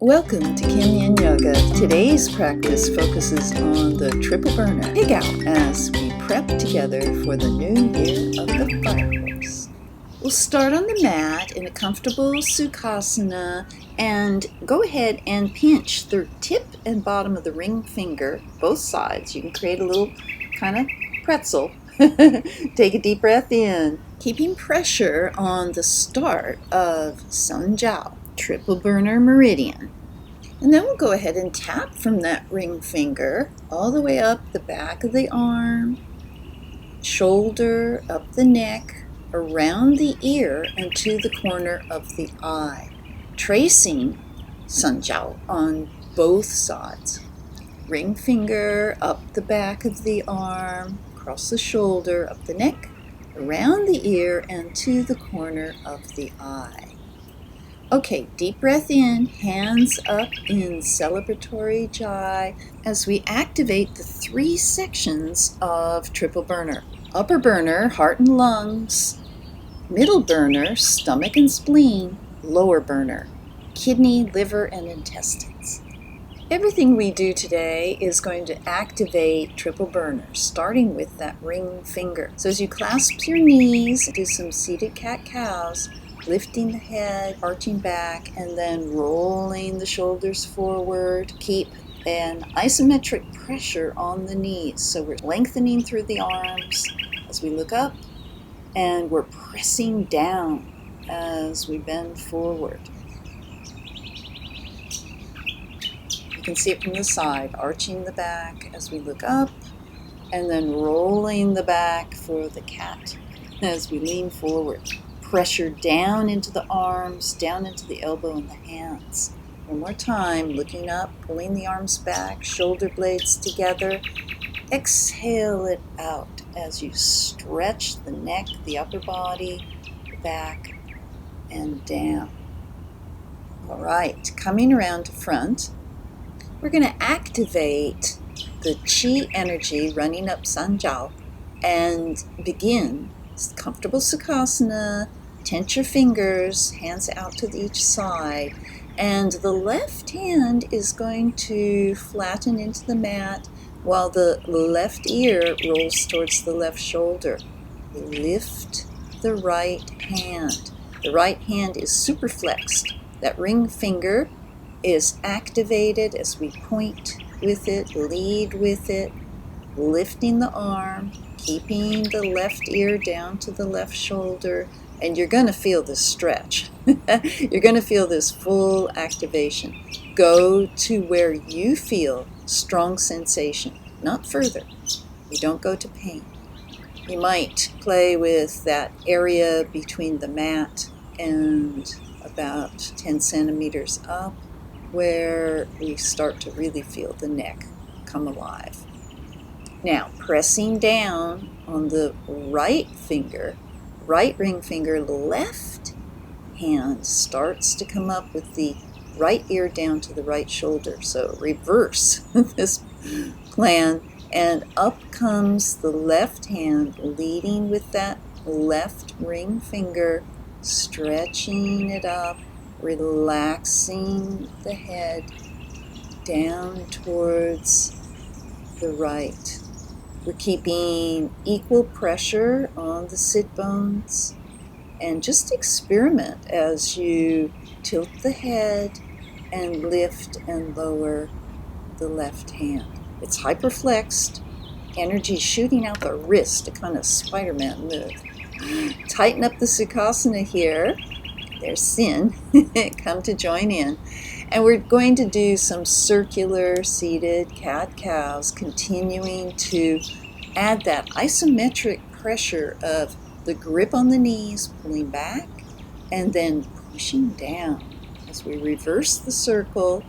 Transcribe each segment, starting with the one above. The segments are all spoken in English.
Welcome to Kim Yin Yoga. Today's practice focuses on the Triple Burner Pig Out as we prep together for the new year of the fire horse. We'll start on the mat in a comfortable Sukhasana and go ahead and pinch the tip and bottom of the ring finger, both sides. You can create a little kind of pretzel. Take a deep breath in, keeping pressure on the start of San Jiao, Triple Burner Meridian. And then we'll go ahead and tap from that ring finger all the way up the back of the arm, shoulder, up the neck, around the ear, and to the corner of the eye, tracing San Jiao on both sides. Ring finger up the back of the arm, across the shoulder, up the neck, around the ear, and to the corner of the eye. Okay, deep breath in, hands up in celebratory jai as we activate the three sections of Triple Burner. Upper burner, heart and lungs. Middle burner, stomach and spleen. Lower burner, kidney, liver, and intestines. Everything we do today is going to activate Triple Burner, starting with that ring finger. So as you clasp your knees, do some seated cat-cows, lifting the head, arching back, and then rolling the shoulders forward. Keep an isometric pressure on the knees. So we're lengthening through the arms as we look up, and we're pressing down as we bend forward. You can see it from the side, arching the back as we look up, and then rolling the back for the cat as we lean forward. Pressure down into the arms, down into the elbow and the hands. One more time, looking up, pulling the arms back, shoulder blades together. Exhale it out as you stretch the neck, the upper body, the back, and down. All right, coming around to front, we're going to activate the chi energy running up San Jiao and begin comfortable Sukhasana. Tense your fingers, hands out to each side, and the left hand is going to flatten into the mat while the left ear rolls towards the left shoulder. Lift the right hand. The right hand is super flexed. That ring finger is activated as we point with it, lead with it, lifting the arm, keeping the left ear down to the left shoulder, and you're going to feel this stretch. You're going to feel this full activation. Go to where you feel strong sensation, not further. You don't go to pain. You might play with that area between the mat and about 10 centimeters up, where we start to really feel the neck come alive. Now, pressing down on the right finger, right ring finger, left hand starts to come up with the right ear down to the right shoulder. So reverse this plan, and up comes the left hand, leading with that left ring finger, stretching it up, relaxing the head down towards the right. We're keeping equal pressure on the sit bones, and just experiment as you tilt the head and lift and lower the left hand. It's hyperflexed, energy shooting out the wrist, a kind of Spider-Man move. Tighten up the Sukhasana here. There's Sin. Come to join in. And we're going to do some circular seated cat-cows, continuing to add that isometric pressure of the grip on the knees, pulling back, and then pushing down as we reverse the circle,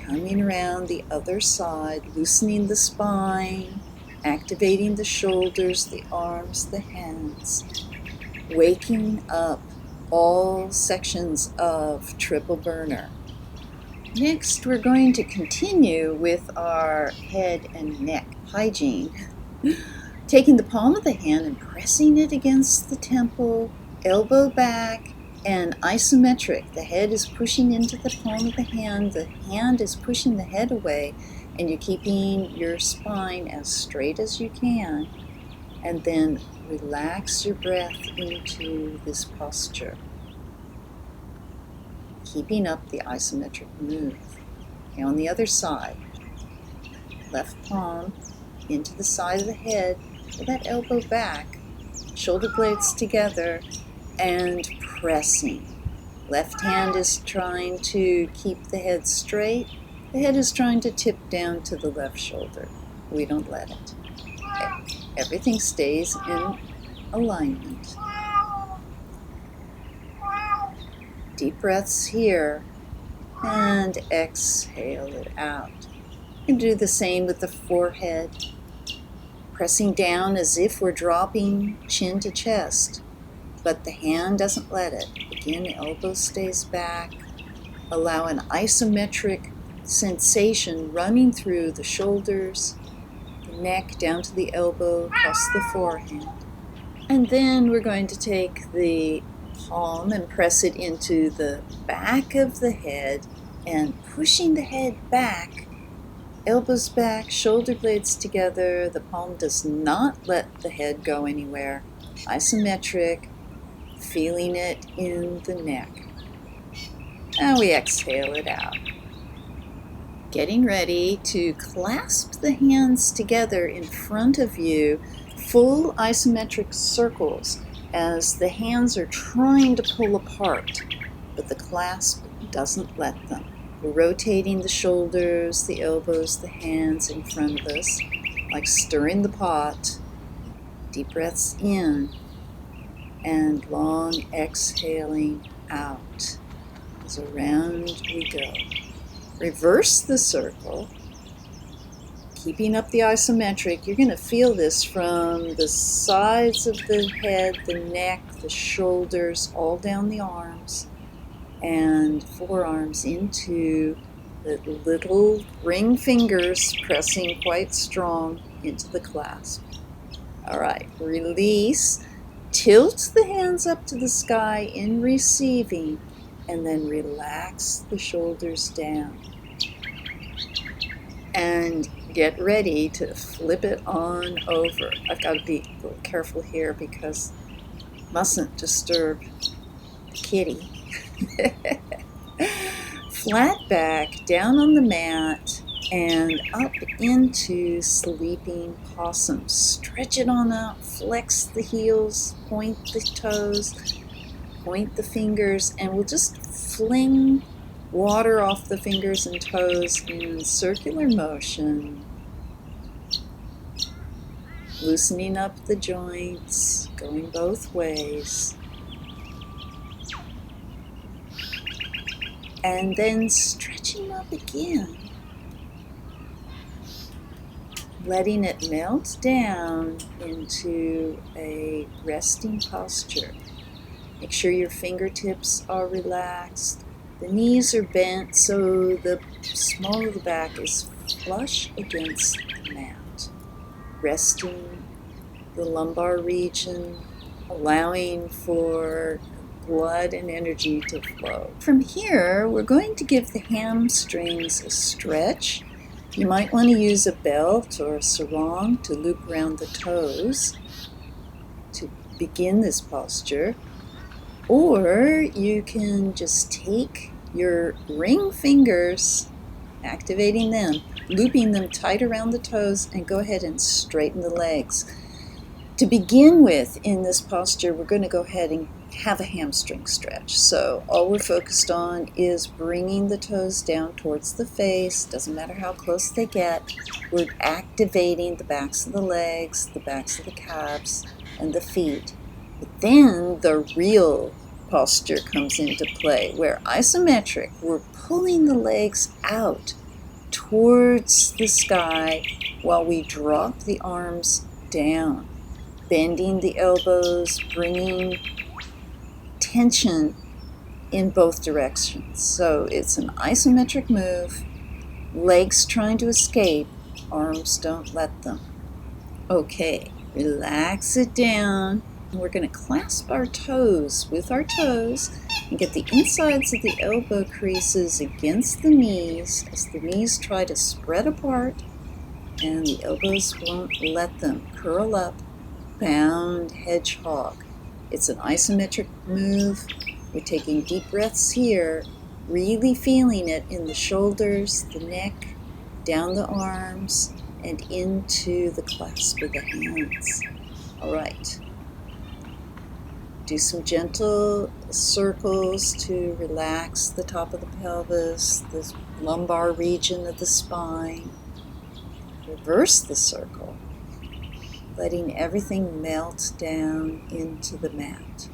coming around the other side, loosening the spine, activating the shoulders, the arms, the hands, waking up all sections of Triple Burner. Next, we're going to continue with our head and neck hygiene, taking the palm of the hand and pressing it against the temple, elbow back, And isometric, the head is pushing into the palm of the hand is pushing the head away, and you're keeping your spine as straight as you can. And then relax your breath into this posture, keeping up the isometric move. Okay, on the other side, left palm into the side of the head, with that elbow back, shoulder blades together, and pressing. Left hand is trying to keep the head straight. The head is trying to tip down to the left shoulder. We don't let it. Everything stays in alignment. Deep breaths here, and exhale it out. You can do the same with the forehead, pressing down as if we're dropping chin to chest, but the hand doesn't let it. Again, the elbow stays back. Allow an isometric sensation running through the shoulders, the neck, down to the elbow, across the forehead. And then we're going to take the palm and press it into the back of the head, and pushing the head back, elbows back, shoulder blades together. The palm does not let the head go anywhere. Isometric, feeling it in the neck. And we exhale it out. Getting ready to clasp the hands together in front of you, full isometric circles, as the hands are trying to pull apart, but the clasp doesn't let them. We're rotating the shoulders, the elbows, the hands in front of us, like stirring the pot. Deep breaths in, and long exhaling out. As around we go. Reverse the circle, keeping up the isometric. You're going to feel this from the sides of the head, the neck, the shoulders, all down the arms, and forearms into the little ring fingers, pressing quite strong into the clasp. All right, release. Tilt the hands up to the sky in receiving, and then relax the shoulders down. And get ready to flip it on over. I've got to be a little careful here because mustn't disturb the kitty. Flat back, down on the mat, and up into sleeping possum. Stretch it on up, flex the heels, point the toes, point the fingers, and we'll just fling water off the fingers and toes in circular motion, loosening up the joints, going both ways. And then stretching up again, letting it melt down into a resting posture. Make sure your fingertips are relaxed. The knees are bent so the small of the back is flush against the mat. Resting the lumbar region, allowing for blood and energy to flow. From here, we're going to give the hamstrings a stretch. You might want to use a belt or a sarong to loop around the toes to begin this posture. Or you can just take your ring fingers, activating them, looping them tight around the toes, and go ahead and straighten the legs. To begin with, in this posture, we're going to go ahead and have a hamstring stretch. So all we're focused on is bringing the toes down towards the face. Doesn't matter how close they get. We're activating the backs of the legs, the backs of the calves, and the feet. But then the real posture comes into play, where isometric, we're pulling the legs out towards the sky while we drop the arms down, bending the elbows, bringing tension in both directions. So it's an isometric move, legs trying to escape, arms don't let them. Okay, relax it down. And we're going to clasp our toes with our toes and get the insides of the elbow creases against the knees as the knees try to spread apart and the elbows won't let them. Curl up, bound hedgehog. It's an isometric move. We're taking deep breaths here, really feeling it in the shoulders, the neck, down the arms, and into the clasp of the hands. All right. Do some gentle circles to relax the top of the pelvis, the lumbar region of the spine. Reverse the circle, letting everything melt down into the mat.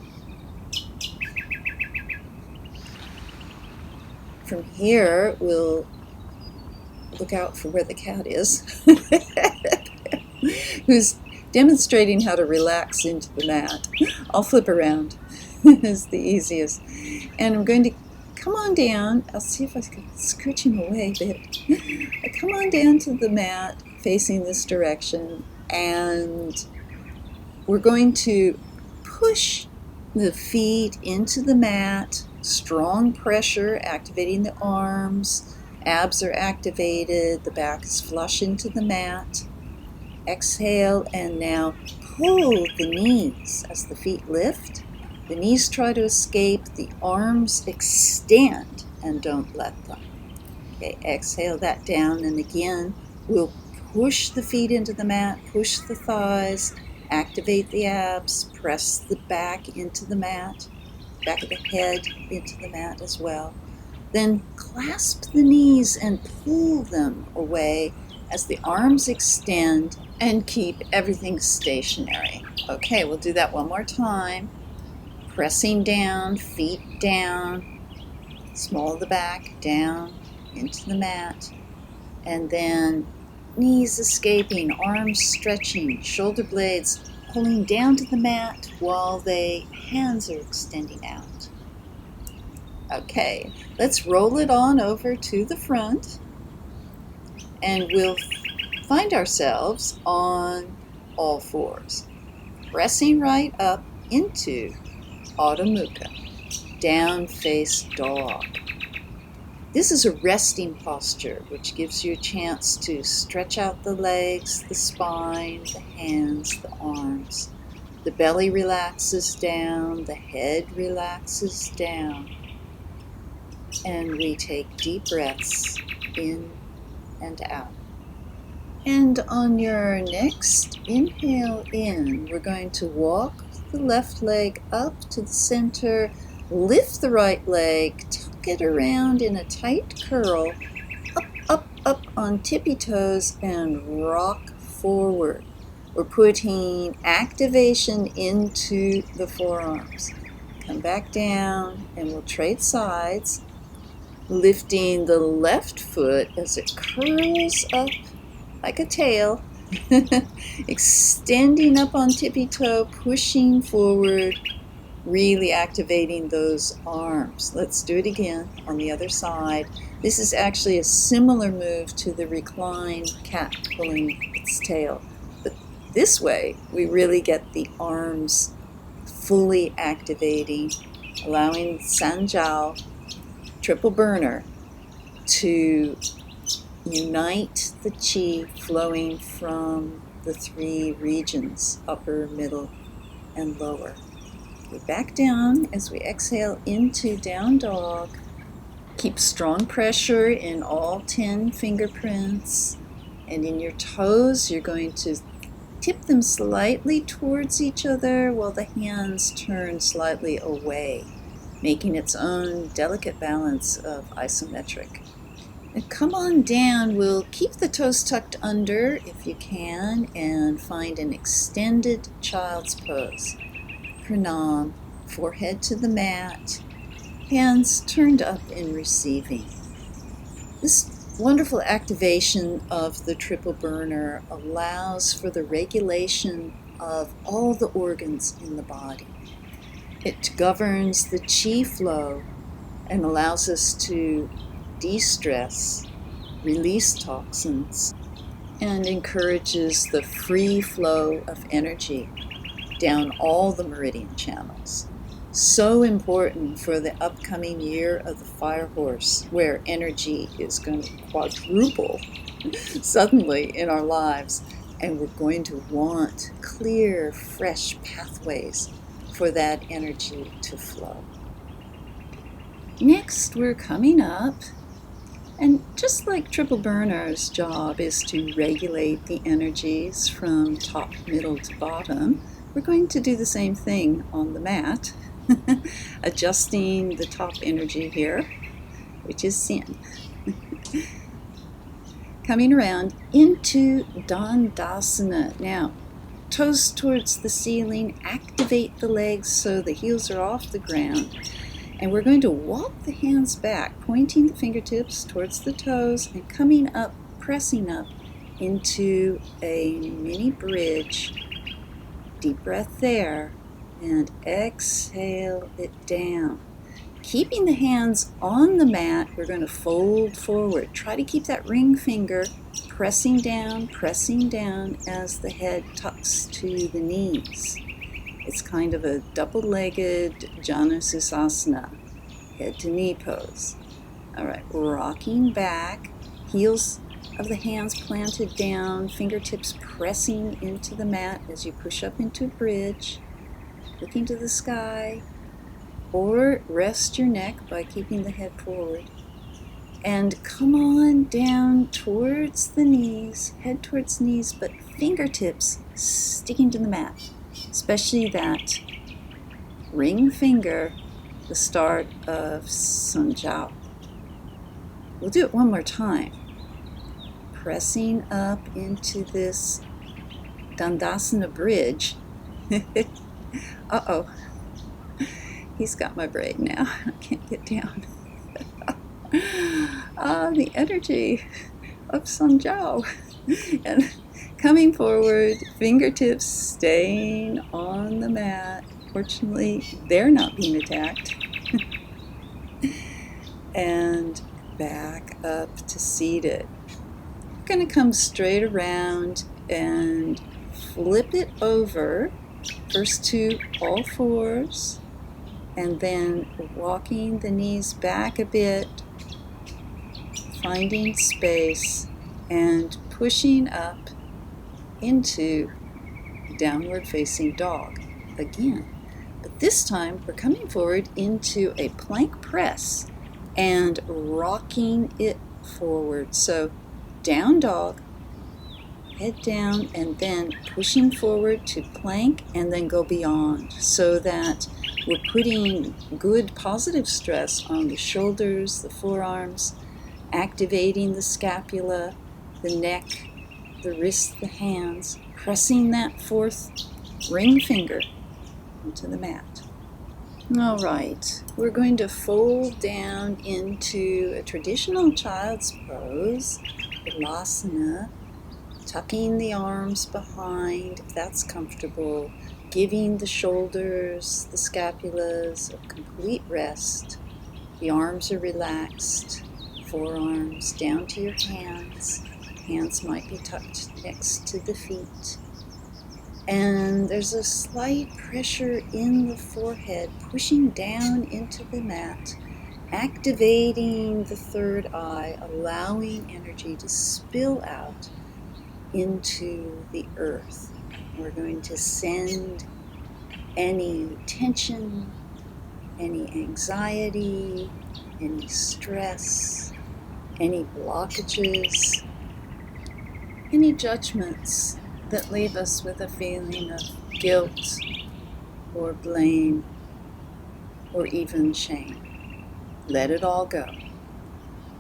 From here, we'll look out for where the cat is, who's demonstrating how to relax into the mat. I'll flip around. It's the easiest. And I'm going to come on down. I'll see if I can scooch him away a bit. I come on down to the mat facing this direction, and we're going to push the feet into the mat. Strong pressure, activating the arms. Abs are activated. The back is flush into the mat. Exhale, and now pull the knees as the feet lift. The knees try to escape. The arms extend and don't let them. Okay, exhale that down, and again, we'll push the feet into the mat, push the thighs, activate the abs, press the back into the mat, back of the head into the mat as well. Then clasp the knees and pull them away as the arms extend, and keep everything stationary. Okay, we'll do that one more time. Pressing down, feet down, small of the back, down into the mat, and then knees escaping, arms stretching, shoulder blades pulling down to the mat while the hands are extending out. Okay, let's roll it on over to the front, and we'll find ourselves on all fours, pressing right up into Adho Mukha, down face dog. This is a resting posture, which gives you a chance to stretch out the legs, the spine, the hands, the arms. The belly relaxes down, the head relaxes down, and we take deep breaths in and out. And on your next inhale in, we're going to walk the left leg up to the center, lift the right leg, tuck it around in a tight curl, up on tippy toes, and rock forward. We're putting activation into the forearms. Come back down, and we'll trade sides, lifting the left foot as it curls up like a tail, extending up on tippy toe, pushing forward, really activating those arms. Let's do it again on the other side. This is actually a similar move to the recline cat pulling its tail. But this way, we really get the arms fully activating, allowing San Jiao, triple burner, to unite the chi flowing from the three regions, upper, middle, and lower. Okay, back down as we exhale into down dog. Keep strong pressure in all 10 fingerprints, and in your toes you're going to tip them slightly towards each other while the hands turn slightly away, making its own delicate balance of isometric. And come on down. We'll keep the toes tucked under if you can, and find an extended child's pose. Pranam, forehead to the mat, hands turned up in receiving. This wonderful activation of the triple burner allows for the regulation of all the organs in the body. It governs the chi flow and allows us to de-stress, release toxins, and encourages the free flow of energy down all the meridian channels. So important for the upcoming year of the fire horse, where energy is going to quadruple suddenly in our lives, and we're going to want clear, fresh pathways for that energy to flow. Next, we're coming up, and just like Triple Burner's job is to regulate the energies from top, middle to bottom, we're going to do the same thing on the mat, adjusting the top energy here, which is Sin. Coming around into Dandasana. Now, toes towards the ceiling, activate the legs so the heels are off the ground. And we're going to walk the hands back, pointing the fingertips towards the toes and coming up, pressing up into a mini bridge. Deep breath there, and exhale it down. Keeping the hands on the mat, we're going to fold forward. Try to keep that ring finger pressing down as the head tucks to the knees. It's kind of a double-legged Janusasana, head to knee pose. All right, rocking back, heels of the hands planted down, fingertips pressing into the mat as you push up into a bridge, looking to the sky, or rest your neck by keeping the head forward. And come on down towards the knees, head towards knees, but fingertips sticking to the mat, especially that ring finger, the start of San Jiao. We'll do it one more time. Pressing up into this Dandasana bridge. Uh-oh. He's got my braid now. I can't get down. The energy of San Jiao. And coming forward, fingertips staying on the mat. Fortunately, they're not being attacked. And back up to seated. We're going to come straight around and flip it over, first to all fours, and then walking the knees back a bit, finding space, and pushing up into downward facing dog again. But this time we're coming forward into a plank press and rocking it forward. So down dog, head down, and then pushing forward to plank and then go beyond, so that we're putting good positive stress on the shoulders, the forearms, activating the scapula, the neck, the wrists, the hands, pressing that fourth ring finger into the mat. All right, we're going to fold down into a traditional child's pose, Wiggle-asana, tucking the arms behind if that's comfortable, giving the shoulders, the scapulas a complete rest. The arms are relaxed, forearms down to your hands. Hands might be tucked next to the feet. And there's a slight pressure in the forehead, pushing down into the mat, activating the third eye, allowing energy to spill out into the earth. We're going to send any tension, any anxiety, any stress, any blockages, any judgments that leave us with a feeling of guilt or blame or even shame. Let it all go.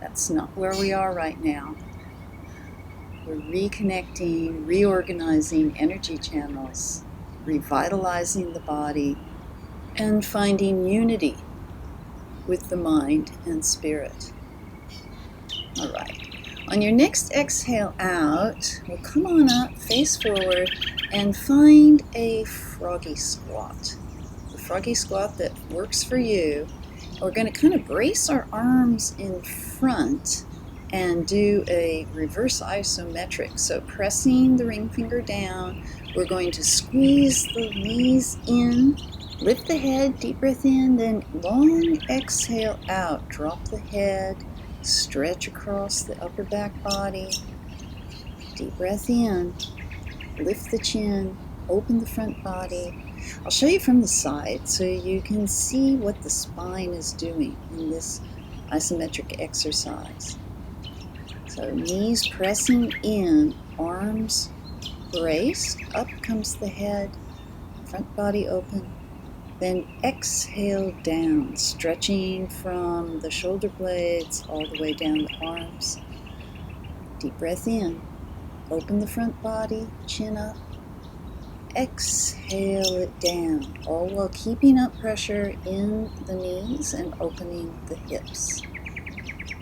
That's not where we are right now. We're reconnecting, reorganizing energy channels, revitalizing the body, and finding unity with the mind and spirit. All right. On your next exhale out, we'll come on up, face forward, and find a froggy squat. The froggy squat that works for you. We're going to kind of brace our arms in front and do a reverse isometric. So pressing the ring finger down, we're going to squeeze the knees in, lift the head, deep breath in, then long exhale out. Drop the head, stretch across the upper back body. Deep breath in, lift the chin, open the front body. I'll show you from the side so you can see what the spine is doing in this isometric exercise. So knees pressing in, arms braced, up comes the head, front body open. Then exhale down, stretching from the shoulder blades all the way down the arms. Deep breath in, open the front body, chin up. Exhale it down, all while keeping up pressure in the knees and opening the hips.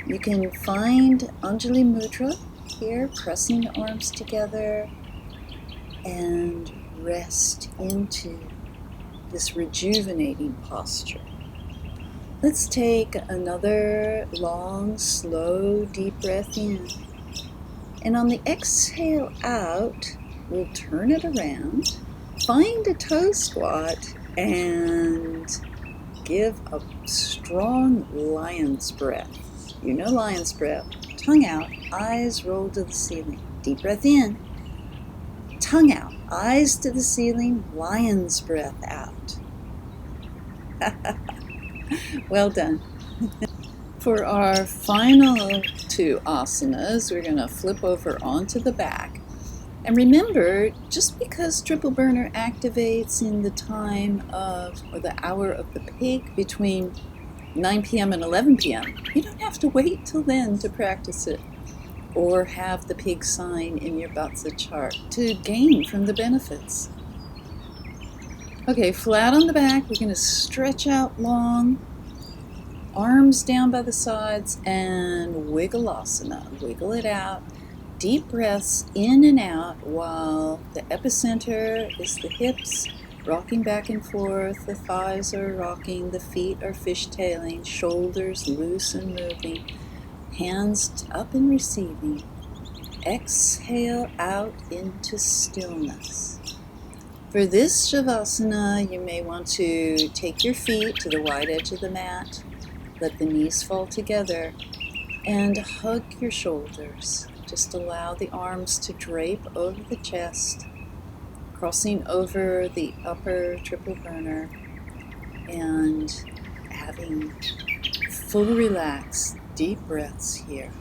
You can find Anjali Mudra here, pressing the arms together and rest into this rejuvenating posture. Let's take another long, slow, deep breath in. And on the exhale out, we'll turn it around, find a toe squat, and give a strong lion's breath. You know lion's breath. Tongue out, eyes roll to the ceiling. Deep breath in, tongue out, eyes to the ceiling, lion's breath out. Well done. For our final two asanas, we're going to flip over onto the back. And remember, just because Triple Burner activates in the time of, or the hour of the pig between 9 p.m. and 11 p.m., you don't have to wait till then to practice it or have the pig sign in your Batsa chart to gain from the benefits. Okay, flat on the back, we're going to stretch out long, arms down by the sides, and Wiggle-asana. Wiggle it out. Deep breaths in and out while the epicenter is the hips, rocking back and forth, the thighs are rocking, the feet are fishtailing, shoulders loose and moving, hands up and receiving. Exhale out into stillness. For this Shavasana, you may want to take your feet to the wide edge of the mat, let the knees fall together, and hug your shoulders. Just allow the arms to drape over the chest, crossing over the upper triple burner, and having fully relaxed, deep breaths here.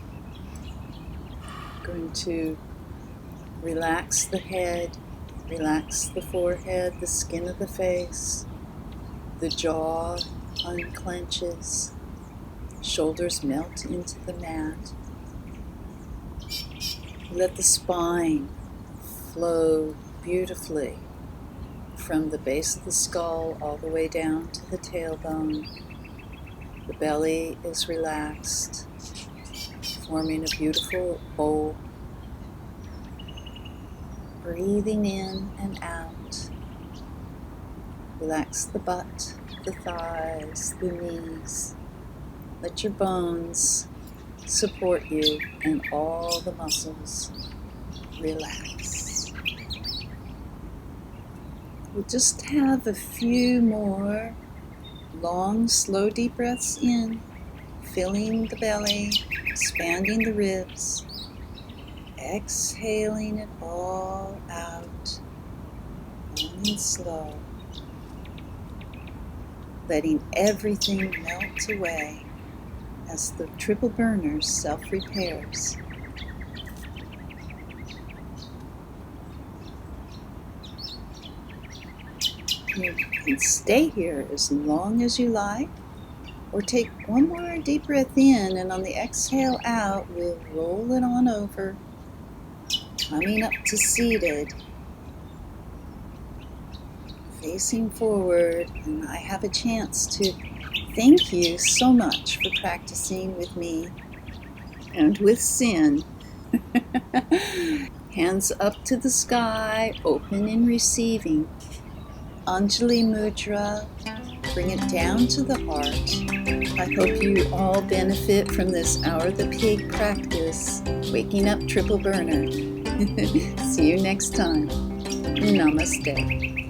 Going to relax the head, relax the forehead, the skin of the face, the jaw unclenches, shoulders melt into the mat. Let the spine flow beautifully from the base of the skull all the way down to the tailbone. The belly is relaxed, forming a beautiful bowl. Breathing in and out. Relax the butt, the thighs, the knees. Let your bones support you and all the muscles relax. We'll just have a few more long, slow, deep breaths in, filling the belly, expanding the ribs, exhaling it all out, long and slow, letting everything melt away as the triple burner self-repairs. You can stay here as long as you like, or take one more deep breath in, and on the exhale out, we'll roll it on over, coming up to seated, facing forward, and I have a chance to thank you so much for practicing with me and with Sin. Hands up to the sky, open and receiving. Anjali Mudra. Bring it down to the heart. I hope you all benefit from this Hour of the Pig practice. Waking up Triple Burner. See you next time. Namaste.